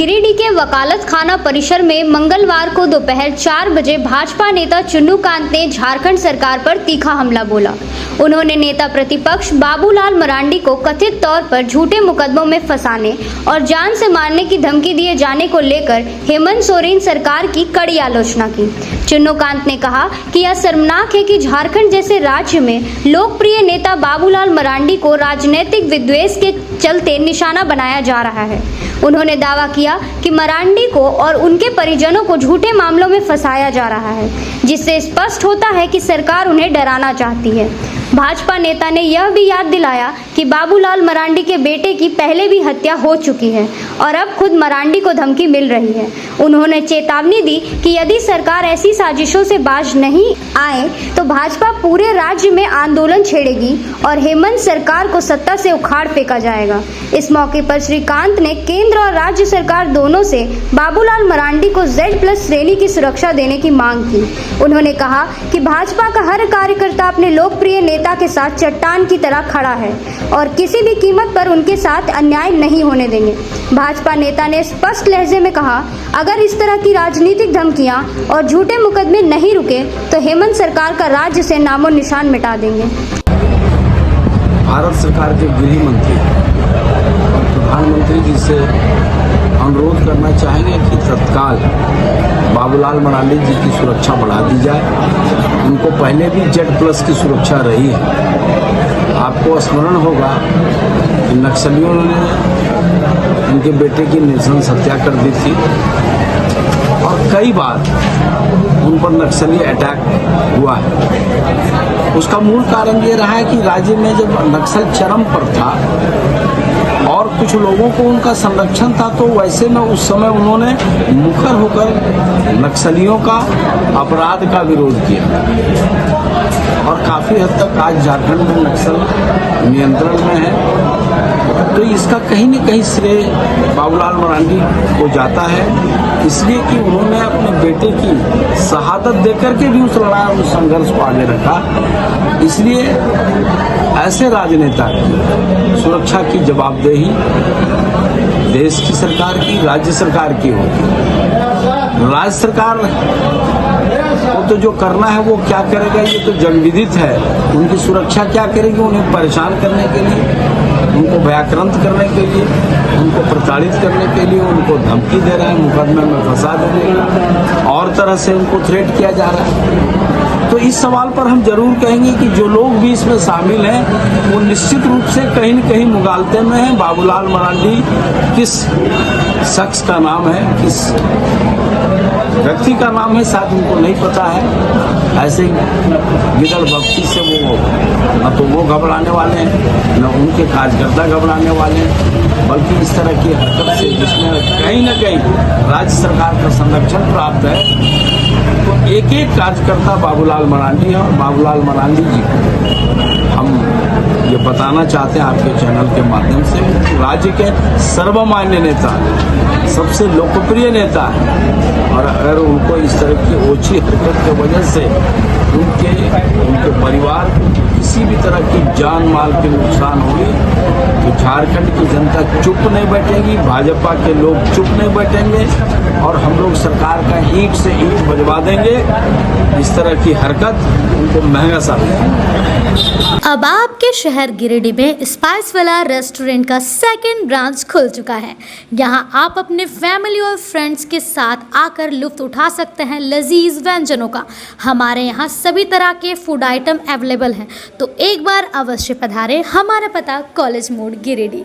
गिरिडीह के वकालत खाना परिसर में मंगलवार को दोपहर 4 बजे भाजपा नेता चुन्नूकांत ने झारखंड सरकार पर तीखा हमला बोला। उन्होंने नेता प्रतिपक्ष बाबूलाल मरांडी को कथित तौर पर झूठे मुकदमों में फंसाने और जान से मारने की धमकी दिए जाने को लेकर हेमंत सोरेन सरकार की कड़ी आलोचना की। चुन्नूकांत ने कहा कि यह शर्मनाक है कि झारखंड जैसे राज्य में लोकप्रिय नेता बाबूलाल मरांडी को राजनीतिक विद्वेष के चलते निशाना बनाया जा रहा है। उन्होंने दावा किया कि मरांडी को और उनके परिजनों को झूठे मामलों में फंसाया जा रहा है, जिससे स्पष्ट होता है कि सरकार उन्हें डराना चाहती है। भाजपा नेता ने यह भी याद दिलाया कि बाबूलाल मरांडी के बेटे की पहले भी हत्या हो चुकी है और अब खुद मरांडी को धमकी मिल रही है। उन्होंने चेतावनी दी कि यदि सरकार ऐसी साजिशों से बाज नहीं आए तो भाजपा पूरे राज्य में आंदोलन छेड़ेगी और हेमंत सरकार को सत्ता से उखाड़ फेंका जाएगा। इस मौके पर श्रीकांत ने केंद्र और राज्य सरकार दोनों से बाबूलाल मरांडी को Z+ श्रेणी की सुरक्षा देने की मांग की। उन्होंने कहा कि भाजपा का हर कार्यकर्ता अपने लोकप्रिय नेता के साथ चट्टान की तरह खड़ा है और किसी भी कीमत पर उनके साथ अन्याय नहीं होने देंगे। भाजपा नेता ने स्पष्ट लहजे में कहा, अगर इस तरह की राजनीतिक धमकियां और झूठे मुकदमे नहीं रुके तो हेमंत सरकार का राज्य से नामो निशान मिटा देंगे। भारत सरकार के गृह मंत्री और प्रधानमंत्री जी से अनुरोध करना चाहेंगे कि तत्काल बाबूलाल मरांडी जी की सुरक्षा बढ़ा दी जाए। उनको पहले भी Z+ की सुरक्षा रही है। आपको स्मरण होगा कि नक्सलियों ने उनके बेटे की नृशंस हत्या कर दी थी और कई बार उन पर नक्सली अटैक हुआ है। उसका मूल कारण ये रहा है कि राज्य में जब नक्सल चरम पर था और कुछ लोगों को उनका संरक्षण था, तो वैसे में उस समय उन्होंने मुखर होकर नक्सलियों का अपराध का विरोध किया और काफ़ी हद तक आज झारखंड में नक्सल नियंत्रण में है। तो इसका कहीं न कहीं श्रेय बाबूलाल मरांडी को जाता है, इसलिए कि उन्होंने अपने बेटे की शहादत देकर के भी उस लड़ाई उस संघर्ष को आगे रखा। इसलिए ऐसे राजनेता की सुरक्षा की जवाबदेही देश की सरकार की, राज्य सरकार की होगी। राज्य सरकार को तो जो करना है वो क्या करेगा ये तो जगविदित है। उनकी सुरक्षा क्या करेगी? उन्हें परेशान करने के लिए, उनको व्याक्रांत करने के लिए, उनको प्रताड़ित करने के लिए उनको धमकी दे रहे हैं, मुकदमे में फंसा देने और तरह से उनको थ्रेट किया जा रहा है। तो इस सवाल पर हम जरूर कहेंगे कि जो लोग भी इसमें शामिल हैं वो निश्चित रूप से कहीं न कहीं मुगालते में हैं। बाबूलाल मरांडी किस शख्स का नाम है, किस व्यक्ति का नाम है, शायद उनको नहीं पता है। ऐसे गिदड़ भक्ति से वो न तो वो घबराने वाले हैं, न उनके कार्यकर्ता घबराने वाले हैं, बल्कि इस तरह की हरकत से जिसमें कहीं न कहीं राज्य सरकार का संरक्षण प्राप्त है, तो एक एक कार्यकर्ता बाबूलाल मरांडी है। और बाबूलाल मरांडी जी हम ये बताना चाहते हैं आपके चैनल के माध्यम से, राज्य के सर्वमान्य नेता, सबसे लोकप्रिय नेता है और अगर उनको इस तरह की ओछी हरकत की वजह से उनके परिवार को किसी भी तरह की जान माल के नुकसान हुई तो झारखंड की जनता चुप नहीं बैठेगी, भाजपा के लोग चुप नहीं बैठेंगे और हम लोग सरकार का ईंट से ईंट बजवा देंगे। इस तरह की हरकत उनको महंगा साबित है। अब आपके शहर गिरिडीह में स्पाइसविला रेस्टोरेंट का सेकंड ब्रांच खुल चुका है। यहाँ आप अपने फैमिली और फ्रेंड्स के साथ आकर लुत्फ उठा सकते हैं लजीज व्यंजनों का। हमारे यहाँ सभी तरह के फूड आइटम अवेलेबल हैं, तो एक बार अवश्य पधारें। हमारा पता कॉलेज मोड़ गिरिडीह।